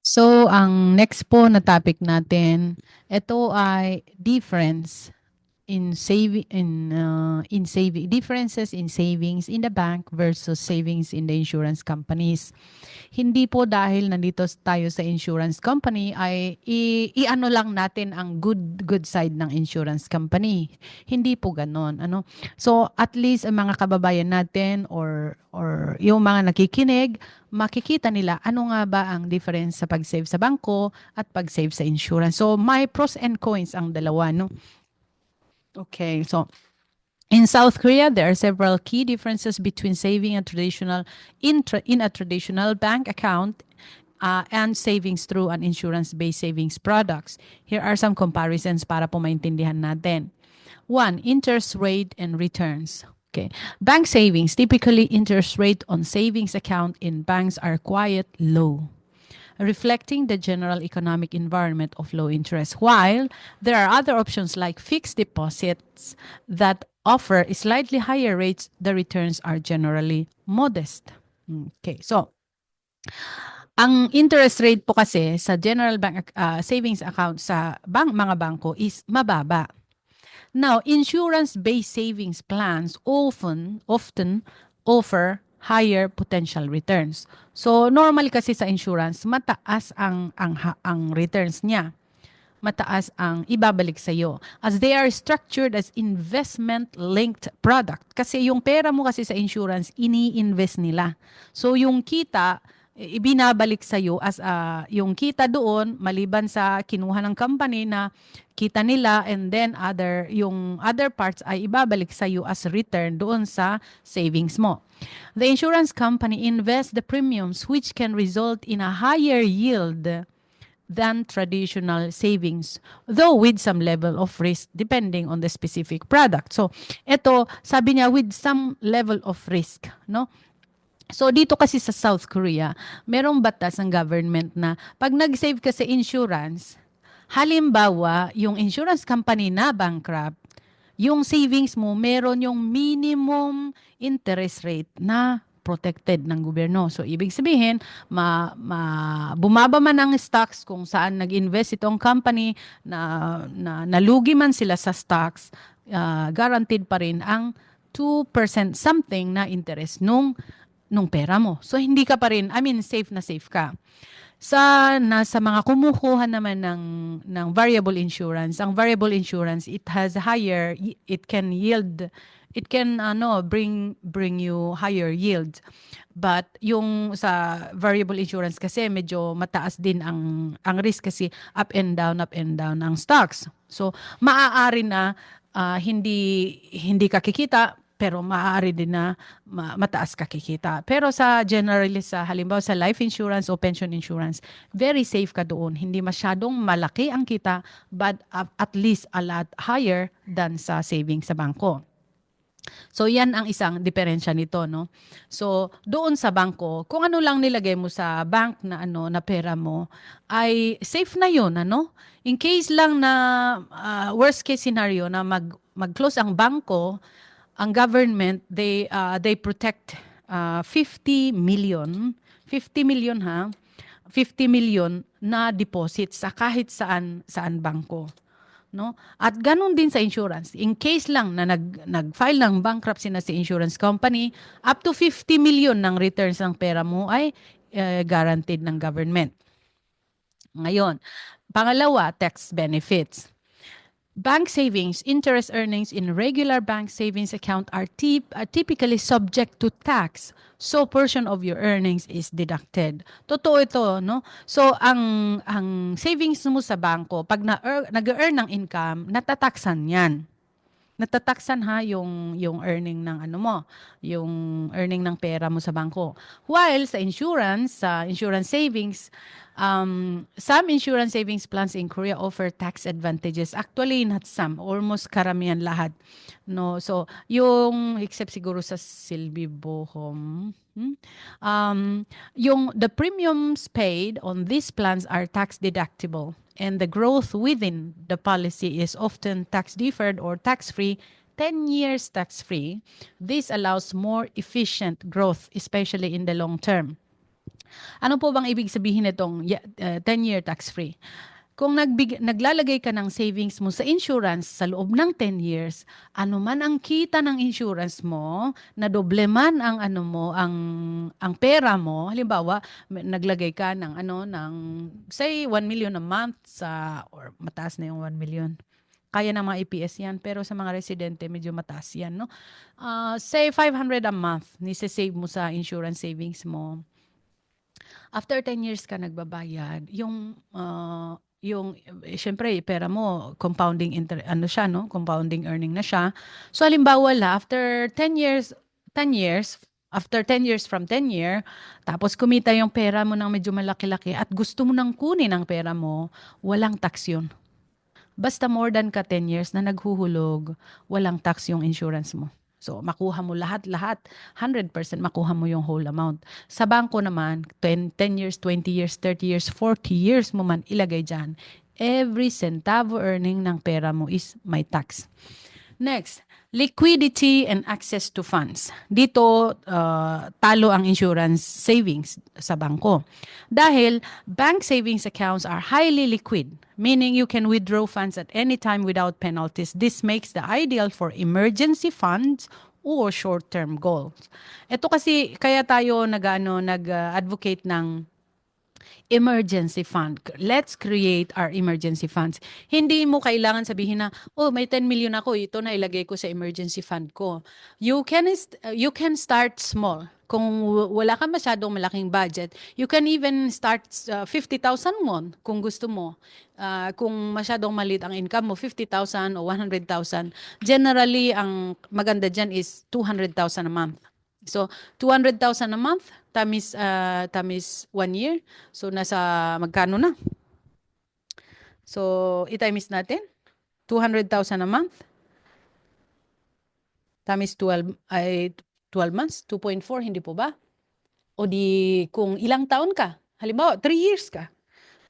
So, ang next po na topic natin, ito ay difference in saving differences in savings in the bank versus savings in the insurance companies. Hindi po dahil nandito tayo sa insurance company ay i-ano lang natin ang good side ng insurance company. Hindi po ganoon, ano. So at least ang mga kababayan natin or yung mga nakikinig, makikita nila ano nga ba ang difference sa pag-save sa bangko at pag-save sa insurance. So may pros and cons ang dalawa, no. Okay, so in South Korea, there are several key differences between saving a traditional in a traditional bank account and savings through an insurance-based savings products. Here are some comparisons para po maintindihan natin. One, interest rate and returns. Okay. Bank savings, typically interest rate on savings account in banks are quite low, reflecting the general economic environment of low interest, while there are other options like fixed deposits that offer slightly higher rates. The returns are generally modest. Okay, so ang interest rate po kasi sa general bank savings account sa mga bangko is mababa. Now, insurance-based savings plans often offer higher potential returns. So, normally kasi sa insurance, mataas ang returns niya. Mataas ang ibabalik sa iyo as they are structured as investment-linked product. Kasi yung pera mo kasi sa insurance, ini-invest nila. So, yung kita, ibinabalik sa iyo as yung kita doon maliban sa kinuha ng company na kita nila, and then yung other parts ay ibabalik sa iyo as return doon sa savings mo. The insurance company invests the premiums which can result in a higher yield than traditional savings, though with some level of risk depending on the specific product. So, ito, sabi niya, with some level of risk, no? So, dito kasi sa South Korea, merong batas ng government na pag nag-save ka sa insurance, halimbawa, yung insurance company na bankrupt, yung savings mo, meron yung minimum interest rate na protected ng gobyerno. So, ibig sabihin, bumaba man ang stocks kung saan nag-invest itong company na nalugi man sila sa stocks, guaranteed pa rin ang 2% something na interest nung pera mo. So, hindi ka pa rin, safe na safe ka. Sa mga kumukuha naman ng variable insurance, ang variable insurance, it has higher, it can bring you higher yield. But yung sa variable insurance kasi medyo mataas din ang risk kasi up and down ang stocks. So maaari na hindi ka kikita, pero maaari din na mataas ka kikita. Pero generally sa halimbawa sa life insurance o pension insurance, very safe ka doon. Hindi masyadong malaki ang kita, but at least a lot higher than sa savings sa bangko. So yan ang isang diferensya nito, no. So doon sa bangko, kung ano lang nilagay mo sa bank na na pera mo ay safe na 'yon, ano. In case lang na worst case scenario na mag-close ang bangko, ang government, they protect 50 million, 50 million ha, 50 million na deposit sa kahit saan bangko, no? At ganun din sa insurance. In case lang na nag-file ng bankruptcy na si insurance company, up to 50 million ng returns ng pera mo ay guaranteed ng government. Ngayon, pangalawa, tax benefits. Bank savings, interest earnings in regular bank savings account are typically subject to tax. So portion of your earnings is deducted. Totoo ito, no? So ang savings mo sa bangko, pag nag-earn ng income, natataksan 'yan. Natataksan ha yung earning ng yung earning ng pera mo sa bangko. While sa insurance savings, some insurance savings plans in Korea offer tax advantages. Actually, not some, almost karamihan lahat. No, so yung except siguro sa Silbi Bohom, yung the premiums paid on these plans are tax deductible, and the growth within the policy is often tax deferred or tax-free, 10 years tax-free. This allows more efficient growth, especially in the long term. Ano po bang ibig sabihin nitong 10-year tax-free? Kung naglalagay ka ng savings mo sa insurance sa loob ng 10 years, ano man ang kita ng insurance mo, na doble man ang ano mo, ang pera mo, halimbawa, naglagay ka ng say 1 million a month or mataas na yung 1 million. Kaya ng mga EPS yan, pero sa mga residente medyo mataas yan, no? Say 500 a month, nise-save mo sa insurance savings mo. After 10 years ka nagbabayad, syempre, pera mo, compounding earning na siya. So, halimbawa after 10 years, 10 years, after 10 years from 10 year, tapos kumita yung pera mo ng medyo malaki-laki at gusto mo nang kunin ang pera mo, walang tax yun. Basta more than ka 10 years na naghuhulog, walang tax yung insurance mo. So, makuha mo lahat-lahat, 100% makuha mo yung whole amount. Sa bangko naman, 10 years, 20 years, 30 years, 40 years mo man ilagay dyan, every centavo earning ng pera mo is may tax. Next, liquidity and access to funds. Dito, talo ang insurance savings sa bangko. Dahil bank savings accounts are highly liquid, meaning you can withdraw funds at any time without penalties. This makes the ideal for emergency funds or short-term goals. Ito kasi, kaya tayo nag-advocate ng emergency fund. Let's create our emergency funds. Hindi mo kailangan sabihin na, oh, may 10 million ako, ito na ilagay ko sa emergency fund ko. You can start small. Kung wala ka masyadong malaking budget, you can even start 50,000 won kung gusto mo. Kung masyadong maliit ang income mo, 50,000 o 100,000. Generally, ang maganda dyan is 200,000 a month. So, 200,000 a month times 1 year. So, nasa magkano na? So, i-times natin. 200,000 a month times 12 months, 2.4, hindi po ba? O di kung ilang taon ka, halimbawa 3 years ka.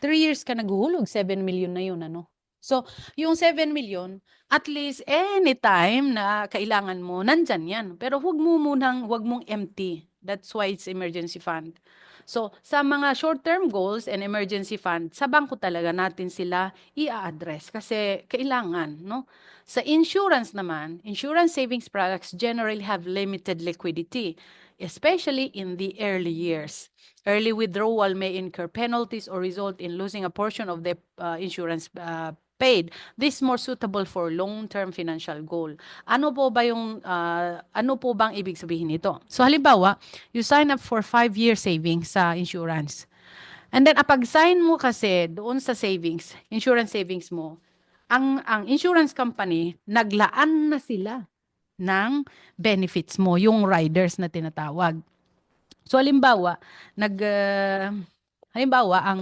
3 years ka naghuhulog, 7 million na yun, ano? So, yung 7 million, at least anytime na kailangan mo, nandyan yan. Pero wag mong empty. That's why it's emergency fund. So, sa mga short-term goals and emergency fund, sa bangko talaga natin sila i-address kasi kailangan, no? Sa insurance naman, insurance savings products generally have limited liquidity, especially in the early years. Early withdrawal may incur penalties or result in losing a portion of the insurance paid. This is more suitable for long-term financial goal. Ano po bang ibig sabihin nito? So halimbawa, you sign up for 5-year savings sa insurance. And then apag sign mo kasi doon sa insurance savings mo, ang insurance company naglaan na sila ng benefits mo, yung riders na tinatawag. So halimbawa, ang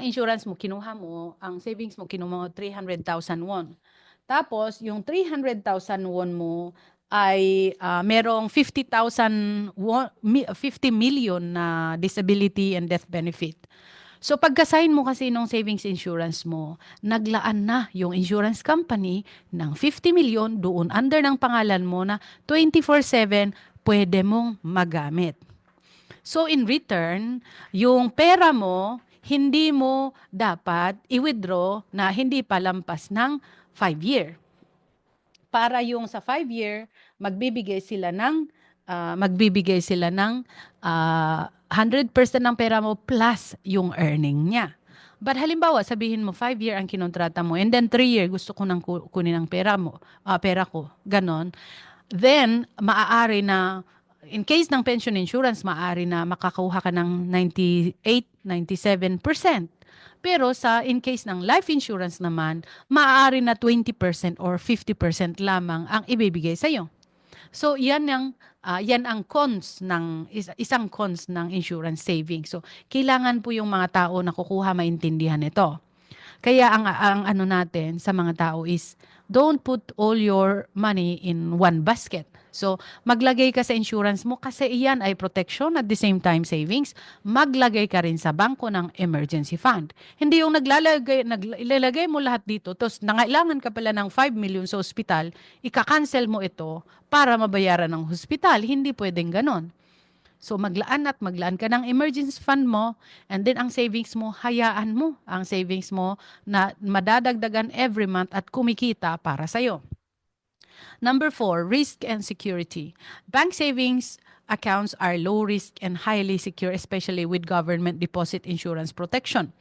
insurance mo kinuha mo, ang savings mo kinuha mo 300,000 won. Tapos yung 300,000 won mo ay merong 50,000 won, 50 million na disability and death benefit. So pagka-sign mo kasi ng savings insurance mo, naglaan na yung insurance company ng 50 million doon under ng pangalan mo na 24/7 pwede mong magamit. So in return, yung pera mo, hindi mo dapat i-withdraw na hindi pa lampas ng 5-year. Para yung sa 5-year, magbibigay sila ng 100% ng pera mo plus yung earning niya. But halimbawa, sabihin mo 5-year ang kinontrata mo and then 3-year gusto ko nang kunin ang pera ko, ganon. Then, maaari na in case ng pension insurance, maaari na makakuha ka ng 98-97%. Pero in case ng life insurance naman, maaari na 20% or 50% lamang ang ibibigay sa iyo. So yan ang cons isang cons ng insurance savings. So kailangan po yung mga tao na kukuha maintindihan ito. Kaya ang ano natin sa mga tao is don't put all your money in one basket. So, maglagay ka sa insurance mo kasi iyan ay protection at the same time savings. Maglagay ka rin sa bangko ng emergency fund. Hindi yung ilalagay mo lahat dito, tapos nangailangan ka pala ng 5 million sa ospital, ika-cancel mo ito para mabayaran ng hospital. Hindi pwedeng ganon. So maglaan at maglaan ka ng emergency fund mo, and then ang savings mo, hayaan mo ang savings mo na madadagdagan every month at kumikita para sa'yo. Number 4, risk and security. Bank savings accounts are low risk and highly secure, especially with government deposit insurance protection.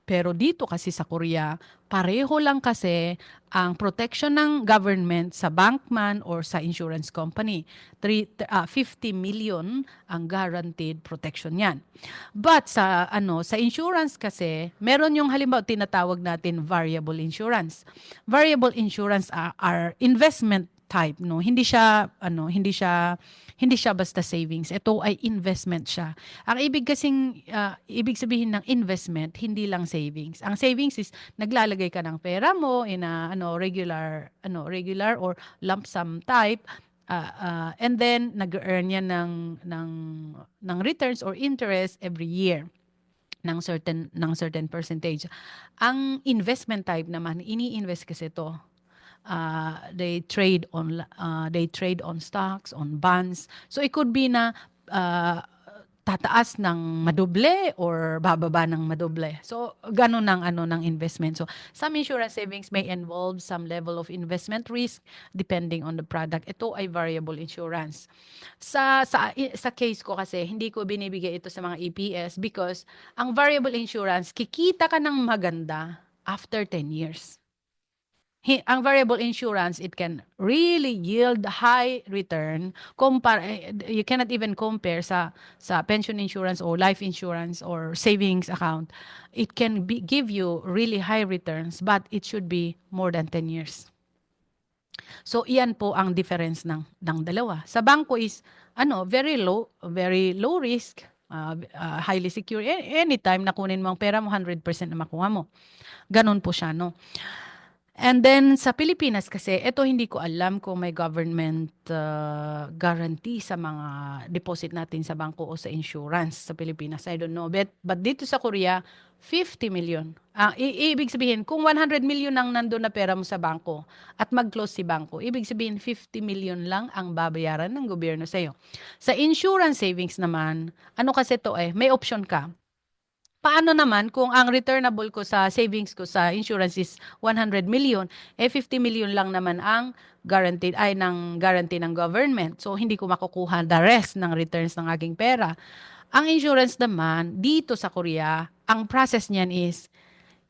Pero dito kasi sa Korea, pareho lang kasi ang protection ng government sa bank man or sa insurance company. 50 million ang guaranteed protection yan. But sa insurance kasi, meron yung halimbawa tinatawag natin variable insurance. Variable insurance are investment type, no. Hindi siya basta savings. Ito ay investment siya. Ang ibig sabihin ng investment, hindi lang savings. Ang savings is naglalagay ka ng pera mo in a regular or lump sum type, and then nag-earn yan ng returns or interest every year ng certain percentage. Ang investment type naman, ini-invest kasi ito. They trade on stocks, on bonds. So it could be na tataas ng madoble or bababa ng madoble. So ganun ng investment. So some insurance savings may involve some level of investment risk depending on the product. Ito ay variable insurance. Sa case ko kasi hindi ko binibigay ito sa mga EPS because ang variable insurance kikita ka ng maganda after 10 years. Ang variable insurance, it can really yield high return. You cannot even compare sa pension insurance or life insurance or savings account. It can give you really high returns, but it should be more than 10 years. So iyan po ang difference ng dalawa. Sa bangko is very low risk, highly secure. Anytime na kunin mo ang pera mo, 100% na makuha mo. Ganun po siya, no? And then sa Pilipinas kasi, ito hindi ko alam kung may government guarantee sa mga deposit natin sa bangko o sa insurance sa Pilipinas. I don't know. But dito sa Korea, 50 million. Ibig sabihin, kung 100 million ang nandun na pera mo sa bangko at mag-close si bangko, ibig sabihin 50 million lang ang babayaran ng gobyerno sa iyo. Sa insurance savings naman, ano kasi to may option ka. Paano naman kung ang returnable ko sa savings ko sa insurance is 100 million, 50 million lang naman ang guaranteed guarantee ng government. So hindi ko makukuha the rest ng returns ng aking pera. Ang insurance naman dito sa Korea, ang process niyan is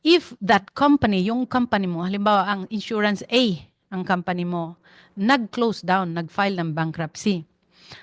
if that company, yung company mo, halimbawa ang insurance A, ang company mo, nag-close down, nag-file ng bankruptcy.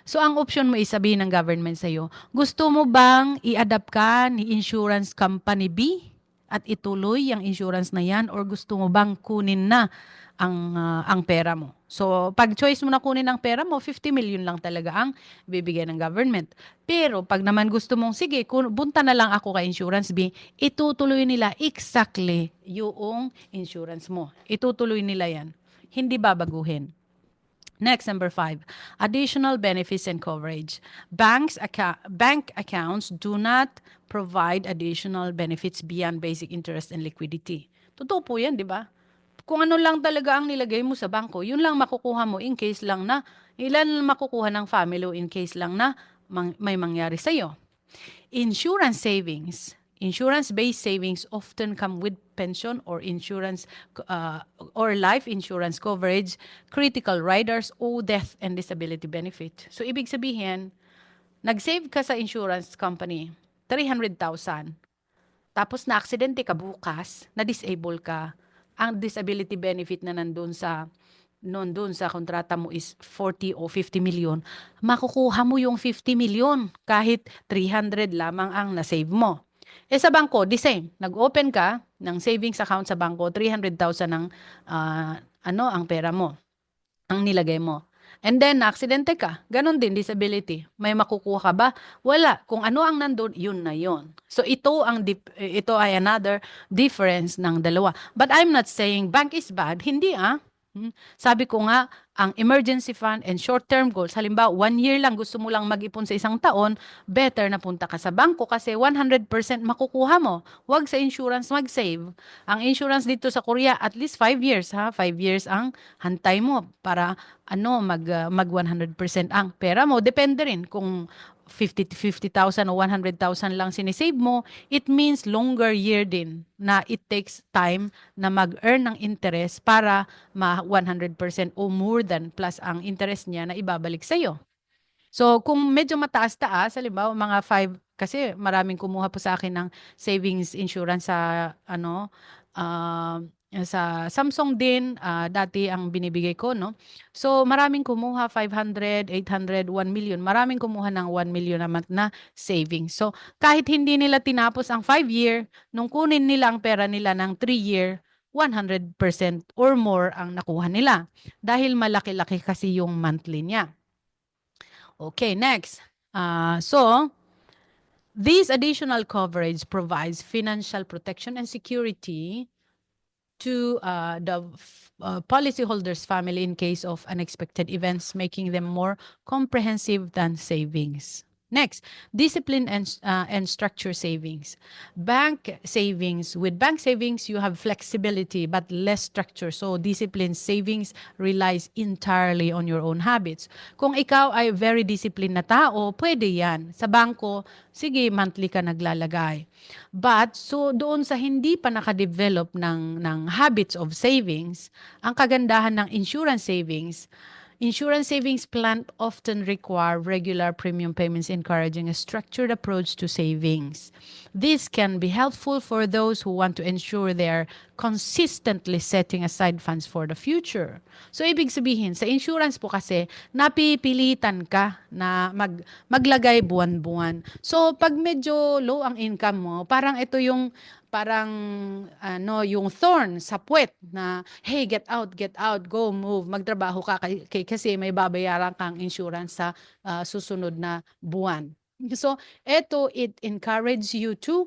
So, ang option mo is sabihin ng government sa'yo, gusto mo bang i-adapt ka ni insurance company B at ituloy yung insurance na yan or gusto mo bang kunin na ang pera mo? So, pag choice mo na kunin ang pera mo, 50 million lang talaga ang bibigyan ng government. Pero, pag naman gusto mong, sige, bunta na lang ako kay insurance B, itutuloy nila exactly yung insurance mo. Itutuloy nila yan. Hindi babaguhin. Next, number 5, additional benefits and coverage. Bank accounts do not provide additional benefits beyond basic interest and liquidity. Totoo po yan, di ba? Kung ano lang talaga ang nilagay mo sa bangko, yun lang makukuha mo in case lang na, ilan makukuha ng family in case lang na may mangyari sa'yo. Insurance savings. Insurance-based savings often come with pension or insurance or life insurance coverage, critical riders o death and disability benefit. So, ibig sabihin, nag-save ka sa insurance company, 300,000. Tapos na-aksidente ka bukas, na-disable ka, ang disability benefit na nandun sa kontrata mo is 40 o 50 million, makukuha mo yung 50 million kahit 300 lamang ang na-save mo. Sa bangko, the same. Nag-open ka ng savings account sa bangko, 300,000 ang pera mo, ang nilagay mo. And then, na-aksidente ka. Ganon din, disability. May makukuha ka ba? Wala. Kung ano ang nandun, yun na yun. So, ito ay another difference ng dalawa. But I'm not saying bank is bad. Hindi Sabi ko nga, ang emergency fund and short-term goals, halimbawa 1 year lang gusto mo lang mag-ipon sa isang taon, better na punta ka sa bangko kasi 100% makukuha mo. Huwag sa insurance mag-save. Ang insurance dito sa Korea, at least 5 years ha. 5 years ang hantay mo para mag 100% ang pera mo. Depende rin kung 50,000 o 100,000 lang sinisave mo, it means longer year din na it takes time na mag-earn ng interest para 100% o more than plus ang interest niya na ibabalik sa iyo. So, kung medyo mataas-taas, halimbawa mga 5, kasi maraming kumuha po sa akin ng savings insurance ah, sa Samsung din, dati ang binibigay ko, no? So, maraming kumuha 500, 800, 1 million. Maraming kumuha ng 1 million a month na savings. So, kahit hindi nila tinapos ang 5 year, nung kunin nila ang pera nila ng 3 year, 100% or more ang nakuha nila. Dahil malaki-laki kasi yung monthly niya. Okay, next. So, this additional coverage provides financial protection and security to the policyholders' family in case of unexpected events, making them more comprehensive than savings. Next, discipline and structure savings. With bank savings, you have flexibility but less structure. So, discipline savings relies entirely on your own habits. Kung ikaw ay very disciplined na tao, pwede yan. Sa bangko, sige, monthly ka naglalagay. But, so doon sa hindi pa nakadevelop ng habits of savings, ang kagandahan ng insurance savings plan often require regular premium payments, encouraging a structured approach to savings. This can be helpful for those who want to ensure they're consistently setting aside funds for the future. So, ibig sabihin, sa insurance po kasi, napipilitan ka na maglagay buwan-buwan. So, pag medyo low ang income mo, parang ito yung yung thorn sa puwet na, hey, get out, go, move, magtrabaho ka kasi may babayaran kang insurance sa susunod na buwan. So, it encourages you to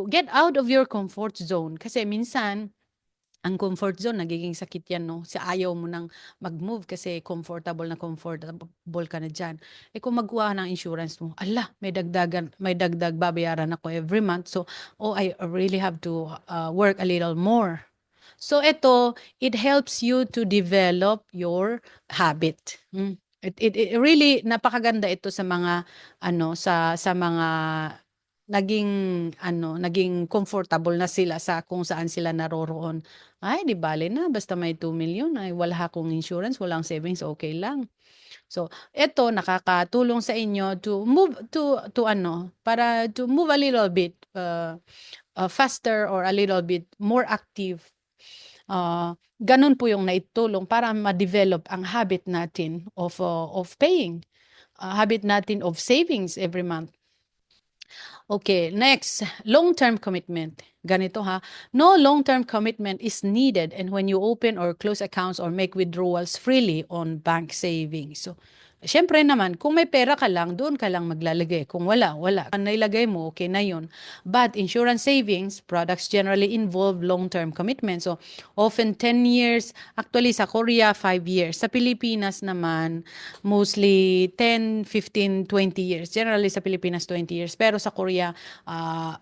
get out of your comfort zone. Kasi minsan, ang comfort zone, nagiging sakit yan, no? Sa ayaw mo nang mag-move kasi comfortable ka na dyan. Kung magkuha ng insurance mo, may dagdag babayaran ako every month. So, I really have to work a little more. So, it helps you to develop your habit. It really, napakaganda ito sa mga, sa mga naging comfortable na sila sa kung saan sila naroroon. Ay, di bale na, basta may 2 million, ay wala akong insurance, walang savings, okay lang. So, ito nakakatulong sa inyo to move para to move a little bit faster or a little bit more active. Ganun po yung naitulong para ma-develop ang habit natin of paying, habit natin of savings every month. Okay, next, long-term commitment. Ganito ha. No long-term commitment is needed and when you open or close accounts or make withdrawals freely on bank savings. So, syempre naman, kung may pera ka lang, doon ka lang maglalagay. Kung wala. Nailagay mo, okay na yun. But insurance savings products generally involve long-term commitment. So, often 10 years. Actually, sa Korea, 5 years. Sa Pilipinas naman, mostly 10, 15, 20 years. Generally, sa Pilipinas, 20 years. Pero sa Korea,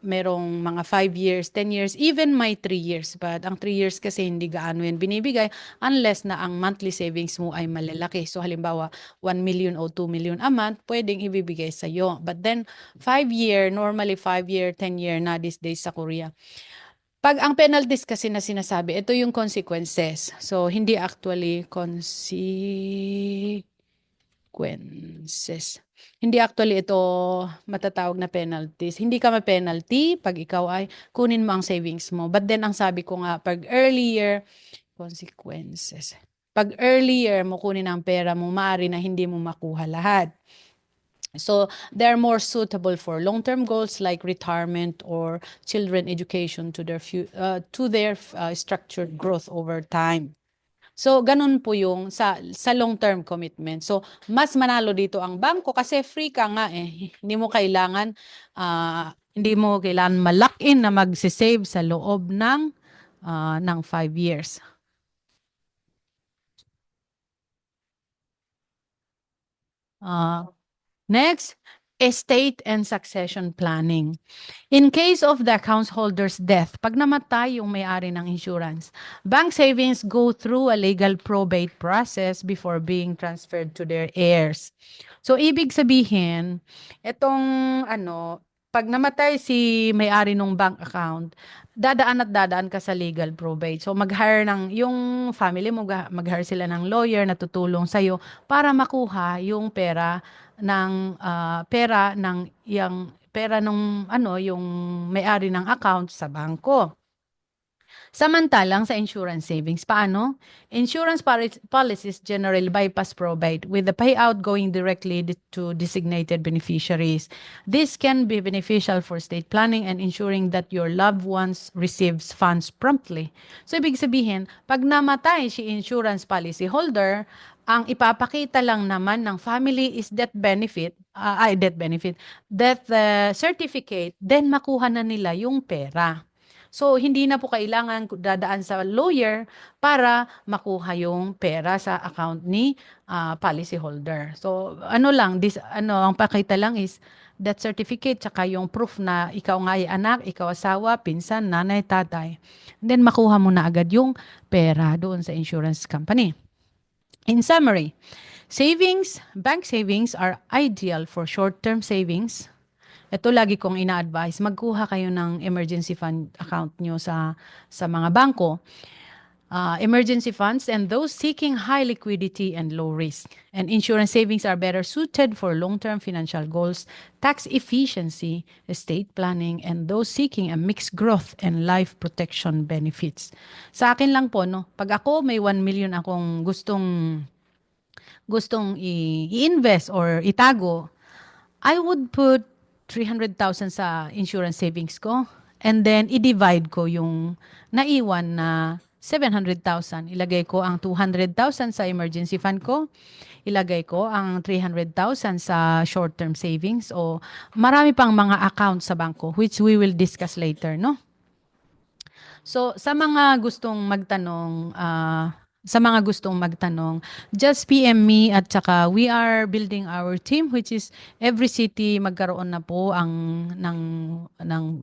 merong mga 5 years, 10 years, even may 3 years. But ang 3 years kasi hindi gaano yan binibigay unless na ang monthly savings mo ay malalaki. So, halimbawa, 1 million o 2 million a month, pwedeng ibibigay sa iyo. But then, 5 year, normally 5 year, 10 year na these days sa Korea. Pag ang penalties kasi na sinasabi, ito yung consequences. So, hindi actually consequences. Hindi actually ito matatawag na penalties. Hindi ka ma-penalty pag ikaw ay kunin mo ang savings mo. But then, ang sabi ko nga, pag earlier, consequences. Pag earlier mo kunin ang pera mo, maaari na hindi mo makuha lahat. So, they're more suitable for long-term goals like retirement or children education to their structured growth over time. So, ganun po yung sa long-term commitment. So, mas manalo dito ang bangko kasi free ka nga eh. Hindi mo kailangan malakin na mag-save sa loob ng 5 years. Uh, Next, estate and succession planning. In case of the account holder's death, pag namatay yung may-ari ng insurance, bank savings go through a legal probate process before being transferred to their heirs. So, ibig sabihin, itong pag namatay si may-ari ng bank account, dadaan ka sa legal probate. So, mag-hire yung family mo, mag-hire sila ng lawyer na tutulong sa'yo para makuha yung pera ng yung may-ari ng account sa bangko. Samantalang sa insurance savings, paano? Insurance policies generally bypass probate with the payout going directly to designated beneficiaries. This can be beneficial for estate planning and ensuring that your loved ones receives funds promptly. So, ibig sabihin, pag namatay si insurance policy holder, ang ipapakita lang naman ng family is death certificate, then makuha na nila yung pera. So, hindi na po kailangan dadaan sa lawyer para makuha yung pera sa account ni policy holder. So, ang pakita lang is death certificate, tsaka yung proof na ikaw nga ay anak, ikaw asawa, pinsan, nanay, tatay. Then, makuha mo na agad yung pera doon sa insurance company. In summary, bank savings are ideal for short-term savings. Ito lagi kong ina-advise, magkuha kayo ng emergency fund account nyo sa mga bangko. Emergency funds and those seeking high liquidity and low risk. And insurance savings are better suited for long-term financial goals, tax efficiency, estate planning, and those seeking a mixed growth and life protection benefits. Sa akin lang po, no, pag ako may 1 million akong gustong i-invest or itago, I would put 300,000 sa insurance savings ko and then i-divide ko yung naiwan na 700,000. Ilagay ko ang 200,000 sa emergency fund ko. Ilagay ko ang 300,000 sa short-term savings o marami pang mga account sa bangko which we will discuss later, no? So, sa mga gustong magtanong, just PM me at saka we are building our team which is every city magkaroon na po ng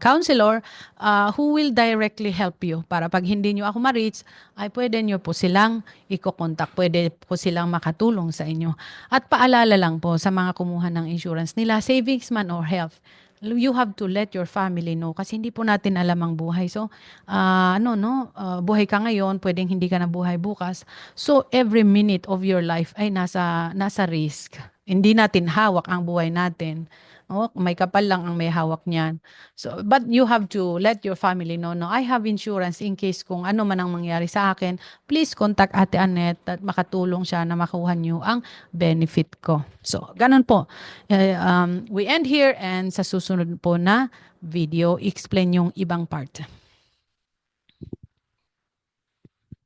counselor who will directly help you para pag hindi nyo ako ma-reach, ay pwede nyo po silang i-contact, pwede po silang makatulong sa inyo. At paalala lang po sa mga kumuha ng insurance nila, savings man or health, you have to let your family know kasi hindi po natin alam ang buhay. So, buhay ka ngayon, pwedeng hindi ka na buhay bukas. So, every minute of your life ay nasa risk. Hindi natin hawak ang buhay natin. Oh, may kapal lang ang may hawak niyan. So, but you have to let your family know, no, I have insurance in case kung ano man ang mangyari sa akin, please contact Ate Annette at makatulong siya na makuha niyo ang benefit ko. So, ganun po. We end here and sa susunod po na video, explain yung ibang part.